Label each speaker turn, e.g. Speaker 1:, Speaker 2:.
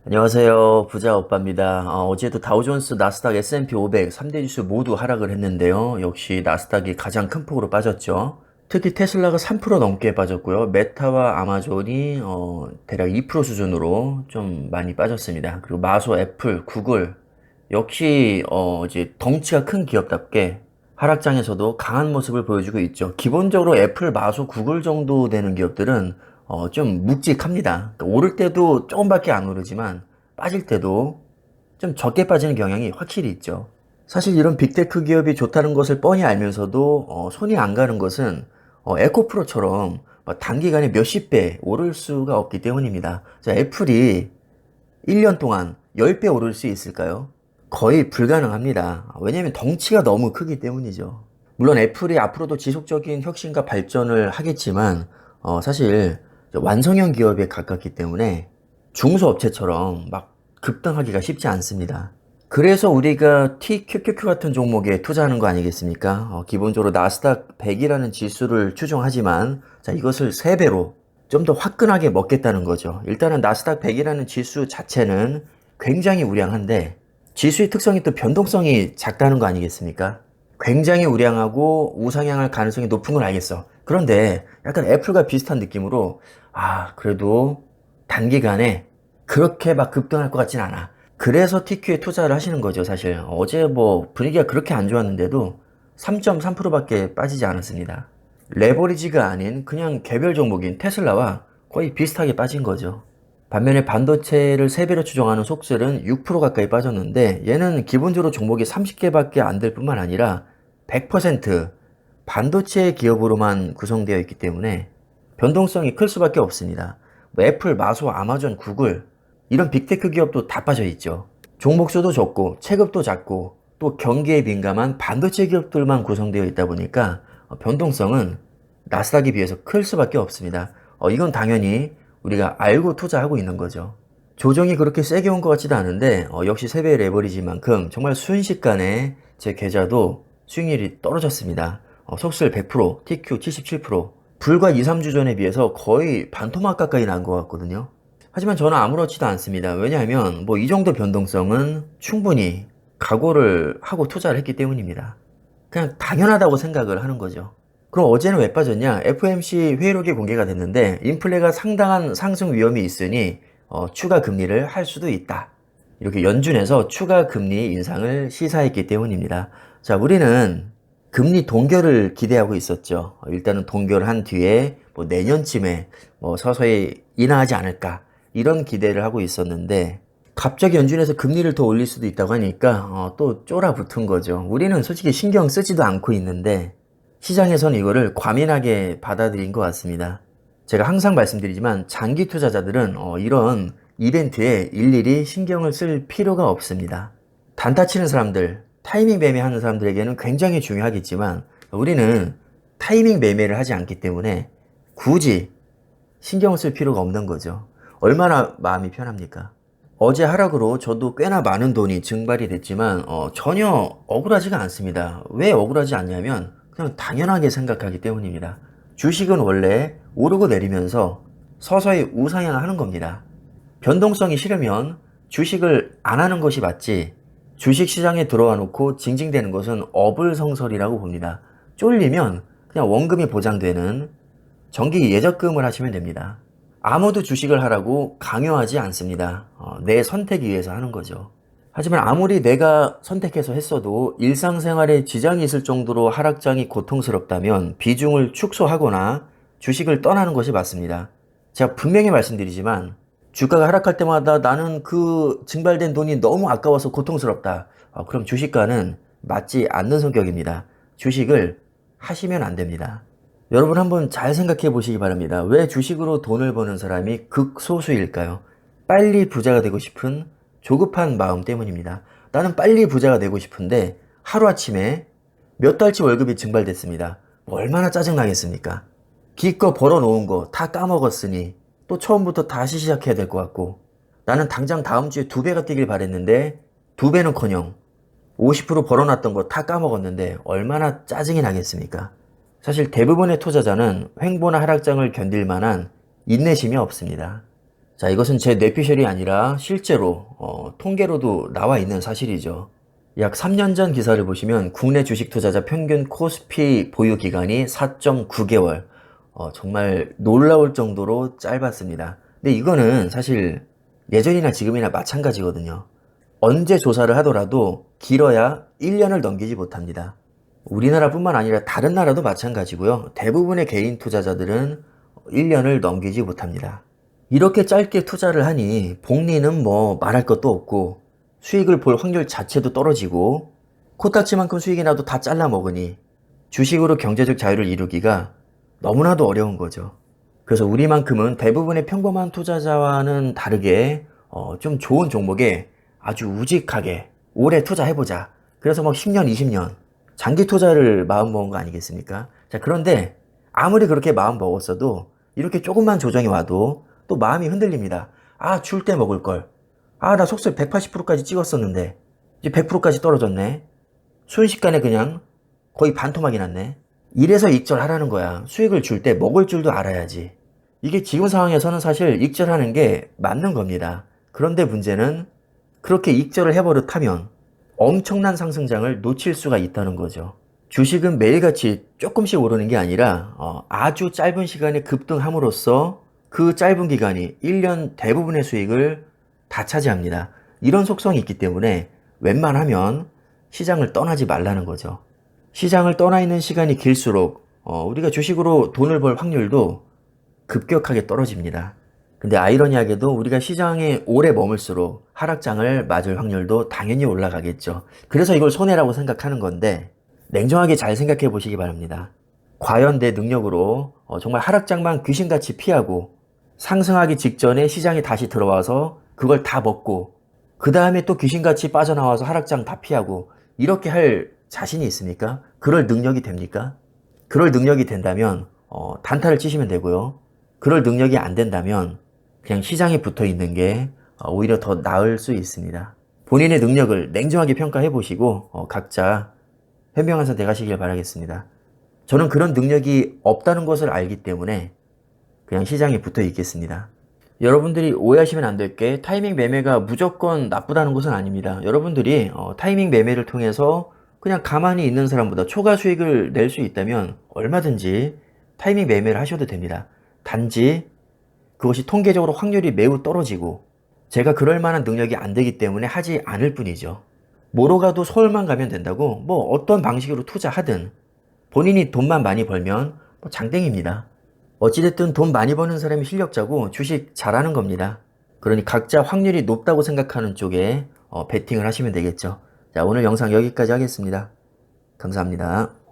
Speaker 1: 안녕하세요. 부자 오빠입니다. 어제도 다우존스, 나스닥, S&P 500, 3대 지수 모두 하락을 했는데요. 역시 나스닥이 가장 큰 폭으로 빠졌죠. 특히 테슬라가 3% 넘게 빠졌고요. 메타와 아마존이 대략 2% 수준으로 좀 많이 빠졌습니다. 그리고 마소, 애플, 구글 역시 이제 덩치가 큰 기업답게 하락장에서도 강한 모습을 보여주고 있죠. 기본적으로 애플, 마소, 구글 정도 되는 기업들은 좀 묵직합니다. 그러니까 오를 때도 조금밖에 안 오르지만 빠질 때도 좀 적게 빠지는 경향이 확실히 있죠. 사실 이런 빅테크 기업이 좋다는 것을 뻔히 알면서도 손이 안 가는 것은 에코프로처럼 단기간에 몇십 배 오를 수가 없기 때문입니다. 자, 애플이 1년 동안 10배 오를 수 있을까요? 거의 불가능합니다. 왜냐하면 덩치가 너무 크기 때문이죠. 물론 애플이 앞으로도 지속적인 혁신과 발전을 하겠지만 사실 완성형 기업에 가깝기 때문에 중소업체처럼 막 급등하기가 쉽지 않습니다. 그래서 우리가 TQQQ 같은 종목에 투자하는 거 아니겠습니까? 기본적으로 나스닥 100이라는 지수를 추종하지만 자, 이것을 3배로 좀 더 화끈하게 먹겠다는 거죠. 일단은 나스닥 100이라는 지수 자체는 굉장히 우량한데 지수의 특성이 또 변동성이 작다는 거 아니겠습니까? 굉장히 우량하고 우상향할 가능성이 높은 건 알겠어. 그런데 약간 애플과 비슷한 느낌으로 그래도 단기간에 그렇게 막 급등할 것 같진 않아. 그래서 TQ에 투자를 하시는 거죠, 사실. 어제 뭐 분위기가 그렇게 안 좋았는데도 3.3%밖에 빠지지 않았습니다. 레버리지가 아닌 그냥 개별 종목인 테슬라와 거의 비슷하게 빠진 거죠. 반면에 반도체를 3배로 추정하는 속셀은 6% 가까이 빠졌는데 얘는 기본적으로 종목이 30개밖에 안 될 뿐만 아니라 100% 반도체 기업으로만 구성되어 있기 때문에 변동성이 클 수밖에 없습니다. 뭐 애플, 마소, 아마존, 구글 이런 빅테크 기업도 다 빠져 있죠. 종목수도 적고 체급도 작고 또 경기에 민감한 반도체 기업들만 구성되어 있다 보니까 변동성은 나스닥에 비해서 클 수밖에 없습니다. 이건 당연히 우리가 알고 투자하고 있는 거죠. 조정이 그렇게 세게 온 것 같지도 않은데 역시 세배의 레버리지만큼 정말 순식간에 제 계좌도 수익률이 떨어졌습니다. 속슬 100%, TQ 77%, 불과 2, 3주 전에 비해서 거의 반토막 가까이 난 것 같거든요. 하지만 저는 아무렇지도 않습니다. 왜냐하면 뭐 이 정도 변동성은 충분히 각오를 하고 투자를 했기 때문입니다. 그냥 당연하다고 생각을 하는 거죠. 그럼 어제는 왜 빠졌냐? FOMC 회의록이 공개가 됐는데 인플레가 상당한 상승 위험이 있으니 추가 금리를 할 수도 있다. 이렇게 연준에서 추가 금리 인상을 시사했기 때문입니다. 자, 우리는 금리 동결을 기대하고 있었죠. 일단은 동결한 뒤에 뭐 내년쯤에 뭐 서서히 인하하지 않을까 이런 기대를 하고 있었는데 갑자기 연준에서 금리를 더 올릴 수도 있다고 하니까 또 쫄아붙은 거죠. 우리는 솔직히 신경 쓰지도 않고 있는데 시장에서는 이거를 과민하게 받아들인 것 같습니다. 제가 항상 말씀드리지만 장기 투자자들은 이런 이벤트에 일일이 신경을 쓸 필요가 없습니다. 단타 치는 사람들, 타이밍 매매하는 사람들에게는 굉장히 중요하겠지만 우리는 타이밍 매매를 하지 않기 때문에 굳이 신경을 쓸 필요가 없는 거죠. 얼마나 마음이 편합니까? 어제 하락으로 저도 꽤나 많은 돈이 증발이 됐지만 전혀 억울하지가 않습니다. 왜 억울하지 않냐면 그냥 당연하게 생각하기 때문입니다. 주식은 원래 오르고 내리면서 서서히 우상향하는 겁니다. 변동성이 싫으면 주식을 안 하는 것이 맞지 주식 시장에 들어와 놓고 징징대는 것은 어불성설이라고 봅니다. 쫄리면 그냥 원금이 보장되는 정기 예적금을 하시면 됩니다. 아무도 주식을 하라고 강요하지 않습니다. 내 선택에 의해서 하는 거죠. 하지만 아무리 내가 선택해서 했어도 일상생활에 지장이 있을 정도로 하락장이 고통스럽다면 비중을 축소하거나 주식을 떠나는 것이 맞습니다. 제가 분명히 말씀드리지만 주가가 하락할 때마다 나는 그 증발된 돈이 너무 아까워서 고통스럽다. 그럼 주식과는 맞지 않는 성격입니다. 주식을 하시면 안 됩니다. 여러분 한번 잘 생각해 보시기 바랍니다. 왜 주식으로 돈을 버는 사람이 극소수일까요? 빨리 부자가 되고 싶은 조급한 마음 때문입니다. 나는 빨리 부자가 되고 싶은데 하루아침에 몇 달치 월급이 증발됐습니다. 얼마나 짜증나겠습니까? 기껏 벌어놓은 거 다 까먹었으니 또 처음부터 다시 시작해야 될 것 같고 나는 당장 다음 주에 2배가 뛰길 바랬는데 2배는커녕 50% 벌어놨던 거 다 까먹었는데 얼마나 짜증이 나겠습니까? 사실 대부분의 투자자는 횡보나 하락장을 견딜 만한 인내심이 없습니다. 자, 이것은 제 뇌피셜이 아니라 실제로 통계로도 나와 있는 사실이죠. 약 3년 전 기사를 보시면 국내 주식 투자자 평균 코스피 보유 기간이 4.9개월. 정말 놀라울 정도로 짧았습니다. 근데 이거는 사실 예전이나 지금이나 마찬가지거든요. 언제 조사를 하더라도 길어야 1년을 넘기지 못합니다. 우리나라뿐만 아니라 다른 나라도 마찬가지고요. 대부분의 개인 투자자들은 1년을 넘기지 못합니다. 이렇게 짧게 투자를 하니 복리는 뭐 말할 것도 없고 수익을 볼 확률 자체도 떨어지고 코딱지만큼 수익이 나도 다 잘라 먹으니 주식으로 경제적 자유를 이루기가 너무나도 어려운 거죠. 그래서 우리만큼은 대부분의 평범한 투자자와는 다르게 좀 좋은 종목에 아주 우직하게 오래 투자해보자. 그래서 막 10년, 20년 장기 투자를 마음먹은 거 아니겠습니까? 자, 그런데 아무리 그렇게 마음 먹었어도 이렇게 조금만 조정이 와도 또 마음이 흔들립니다. 아, 줄 때 먹을 걸. 아, 나 속설 180%까지 찍었었는데 이제 100%까지 떨어졌네. 순식간에 그냥 거의 반토막이 났네. 이래서 익절하라는 거야. 수익을 줄 때 먹을 줄도 알아야지. 이게 지금 상황에서는 사실 익절하는 게 맞는 겁니다. 그런데 문제는 그렇게 익절을 해버릇하면 엄청난 상승장을 놓칠 수가 있다는 거죠. 주식은 매일같이 조금씩 오르는 게 아니라 아주 짧은 시간에 급등함으로써 그 짧은 기간이 1년 대부분의 수익을 다 차지합니다. 이런 속성이 있기 때문에 웬만하면 시장을 떠나지 말라는 거죠. 시장을 떠나 있는 시간이 길수록 우리가 주식으로 돈을 벌 확률도 급격하게 떨어집니다. 근데 아이러니하게도 우리가 시장에 오래 머물수록 하락장을 맞을 확률도 당연히 올라가겠죠. 그래서 이걸 손해라고 생각하는 건데 냉정하게 잘 생각해 보시기 바랍니다. 과연 내 능력으로 정말 하락장만 귀신같이 피하고 상승하기 직전에 시장이 다시 들어와서 그걸 다 먹고 그 다음에 또 귀신같이 빠져나와서 하락장 다 피하고 이렇게 할 자신이 있습니까? 그럴 능력이 됩니까? 그럴 능력이 된다면 단타를 치시면 되고요. 그럴 능력이 안 된다면 그냥 시장에 붙어 있는 게 오히려 더 나을 수 있습니다. 본인의 능력을 냉정하게 평가해 보시고 각자 현명한 선택 하시길 바라겠습니다. 저는 그런 능력이 없다는 것을 알기 때문에 그냥 시장에 붙어 있겠습니다. 여러분들이 오해하시면 안 될 게 타이밍 매매가 무조건 나쁘다는 것은 아닙니다. 여러분들이 타이밍 매매를 통해서 그냥 가만히 있는 사람보다 초과 수익을 낼 수 있다면 얼마든지 타이밍 매매를 하셔도 됩니다. 단지 그것이 통계적으로 확률이 매우 떨어지고 제가 그럴 만한 능력이 안 되기 때문에 하지 않을 뿐이죠. 뭐로 가도 서울만 가면 된다고 뭐 어떤 방식으로 투자하든 본인이 돈만 많이 벌면 뭐 장땡입니다. 어찌됐든 돈 많이 버는 사람이 실력자고 주식 잘하는 겁니다. 그러니 각자 확률이 높다고 생각하는 쪽에 베팅을 하시면 되겠죠. 자, 오늘 영상 여기까지 하겠습니다. 감사합니다.